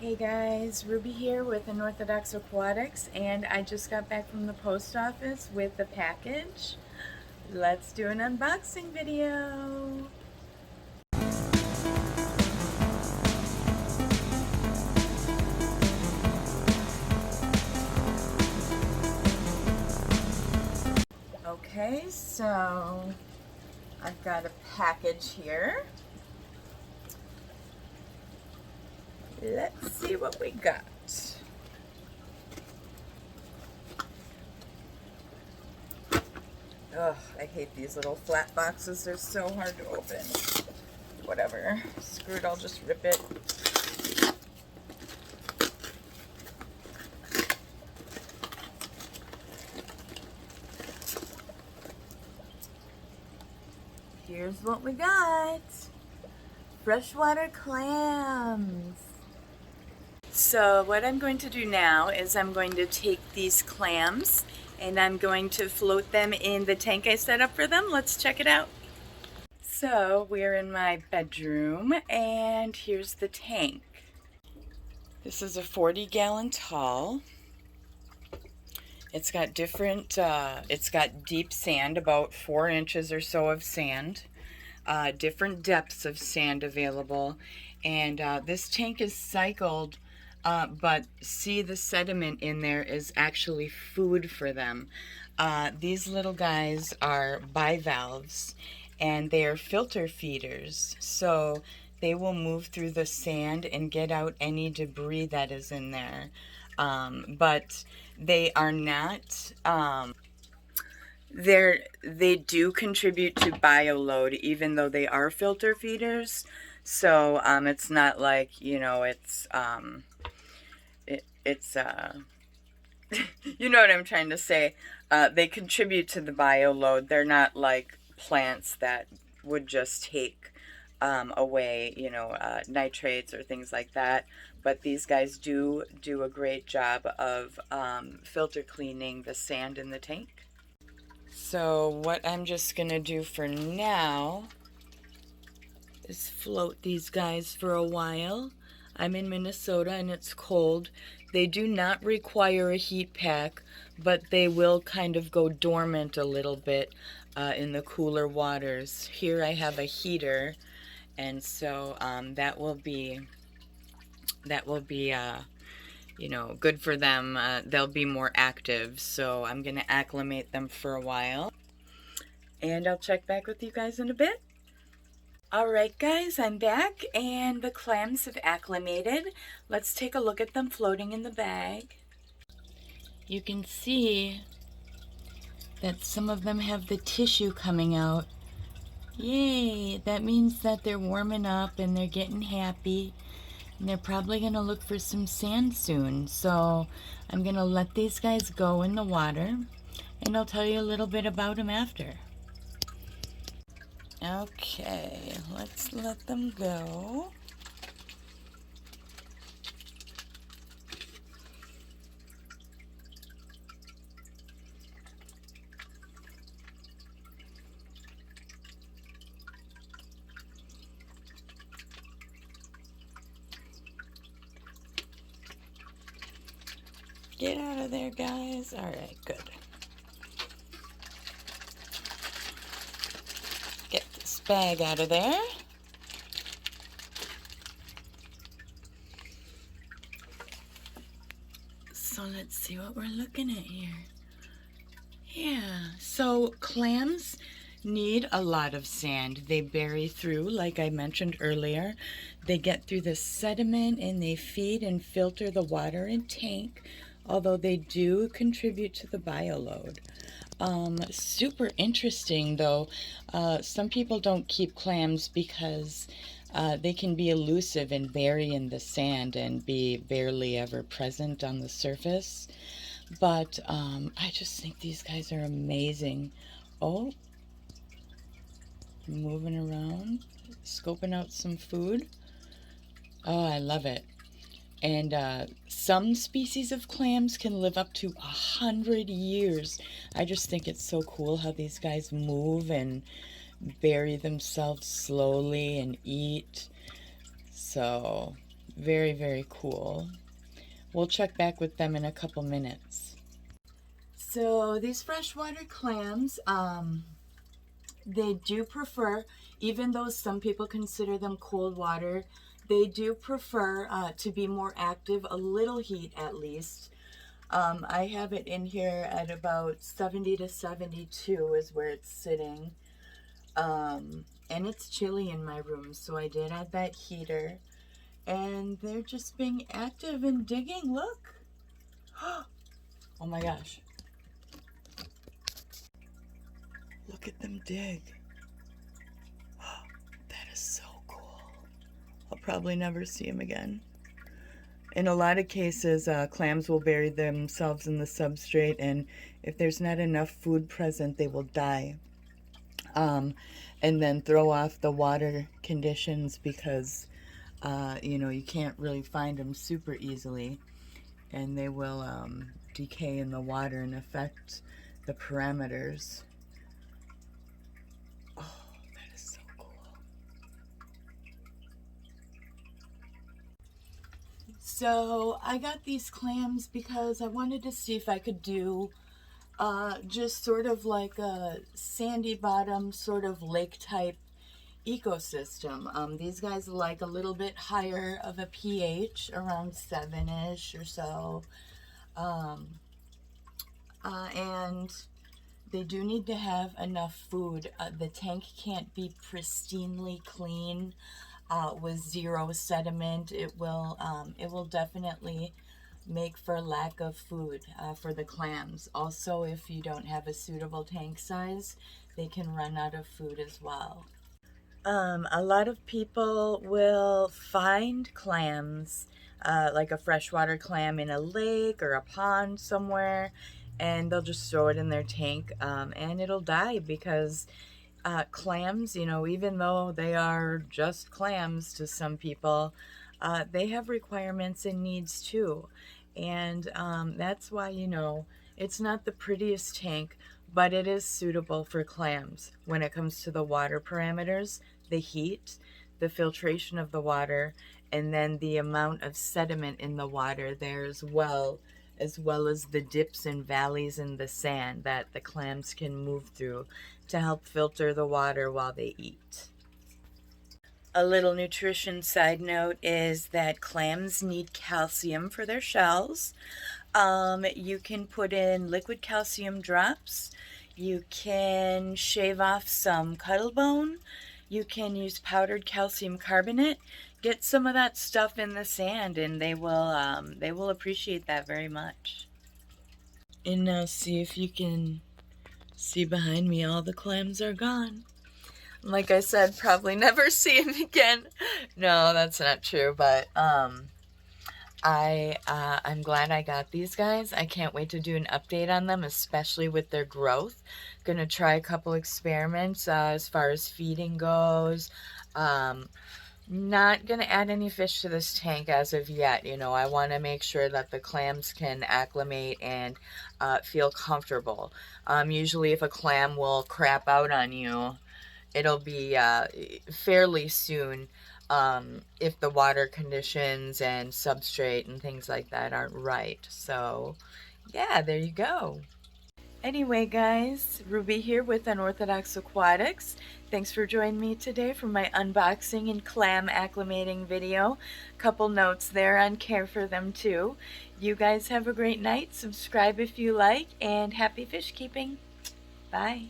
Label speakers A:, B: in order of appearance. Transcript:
A: Hey guys, Ruby here with Unorthodox Aquatics, and I just got back from the post office with the package. Let's do an unboxing video. Okay, so I've got a package here. Let's see what we got. Ugh, I hate these little flat boxes. They're so hard to open. Whatever. Screw it, I'll just rip it. Here's what we got. Freshwater clams. So what I'm going to do now is I'm going to take these clams and I'm going to float them in the tank I set up for them. Let's check it out. So we're in my bedroom and here's the tank. This is a 40-gallon tall. It's got it's got deep sand, about 4 inches or so of sand. Different depths of sand available. And this tank is cycled, but see, the sediment in there is actually food for them. These little guys are bivalves, and they are filter feeders. So they will move through the sand and get out any debris that is in there. But they are not... they do contribute to bioload, even though they are filter feeders. So it's not like, you know, it's you know what I'm trying to say. They contribute to the bioload. They're not like plants that would just take away, you know, nitrates or things like that. But these guys do a great job of filter cleaning the sand in the tank. So what I'm just gonna do for now is float these guys for a while. I'm in Minnesota and it's cold. They do not require a heat pack, but they will kind of go dormant a little bit in the cooler waters. Here I have a heater, and so that will be you know, good for them. They'll be more active, so I'm gonna acclimate them for a while, and I'll check back with you guys in a bit. Alright guys, I'm back and the clams have acclimated. Let's take a look at them floating in the bag. You can see that some of them have the tissue coming out. Yay! That means that they're warming up and they're getting happy. And they're probably going to look for some sand soon. So I'm going to let these guys go in the water and I'll tell you a little bit about them after. Okay, let's let them go. Get out of there, guys. All right, good. Get this bag out of there. So let's see what we're looking at here. Yeah, so clams need a lot of sand. They bury through, like I mentioned earlier. They get through the sediment and they feed and filter the water in tank, although they do contribute to the bioload. Super interesting though. Some people don't keep clams because they can be elusive and bury in the sand and be barely ever present on the surface. But I just think these guys are amazing. Oh, moving around, scoping out some food. Oh, I love it. And some species of clams can live up to 100 years. I just think it's so cool how these guys move and bury themselves slowly and eat. So Very, very cool. We'll check back with them in a couple minutes. So these freshwater clams, they do prefer, even though some people consider them cold water, they do prefer to be more active, a little heat at least. I have it in here at about 70 to 72 is where it's sitting. And it's chilly in my room, so I did add that heater. And they're just being active and digging. Look. Oh my gosh. Look at them dig. That is so cool. I'll probably never see them again. In a lot of cases, clams will bury themselves in the substrate, and if there's not enough food present, they will die. And then throw off the water conditions because, you know, you can't really find them super easily, and they will decay in the water and affect the parameters. Oh, that is so cool. So I got these clams because I wanted to see if I could do just sort of like a sandy bottom, sort of lake type ecosystem. These guys like a little bit higher of a pH, around 7-ish or so. And they do need to have enough food. The tank can't be pristinely clean with zero sediment. It will definitely make for lack of food for the clams. Also, if you don't have a suitable tank size, they can run out of food as well. A lot of people will find clams, like a freshwater clam in a lake or a pond somewhere, and they'll just throw it in their tank, and it'll die because clams, you know, even though they are just clams to some people, they have requirements and needs too. And that's why, you know, it's not the prettiest tank, but it is suitable for clams when it comes to the water parameters, the heat, the filtration of the water, and then the amount of sediment in the water there as well as the dips and valleys in the sand that the clams can move through to help filter the water while they eat. A little nutrition side note is that clams need calcium for their shells. You can put in liquid calcium drops. You can shave off some cuttlebone. You can use powdered calcium carbonate. Get some of that stuff in the sand, and they will appreciate that very much. And now see if you can see behind me, all the clams are gone. Like I said, probably never see him again. No, that's not true, but I'm glad I got these guys. I can't wait to do an update on them, especially with their growth. Gonna try a couple experiments as far as feeding goes. Not gonna add any fish to this tank as of yet. You know, I want to make sure that the clams can acclimate and feel comfortable. Usually if a clam will crap out on you, it'll be fairly soon if the water conditions and substrate and things like that aren't right. So yeah, there you go. Anyway guys, Ruby here with Unorthodox Aquatics. Thanks for joining me today for my unboxing and clam acclimating video. Couple notes there on care for them too. You guys have a great night. Subscribe if you like, and happy fish keeping. Bye.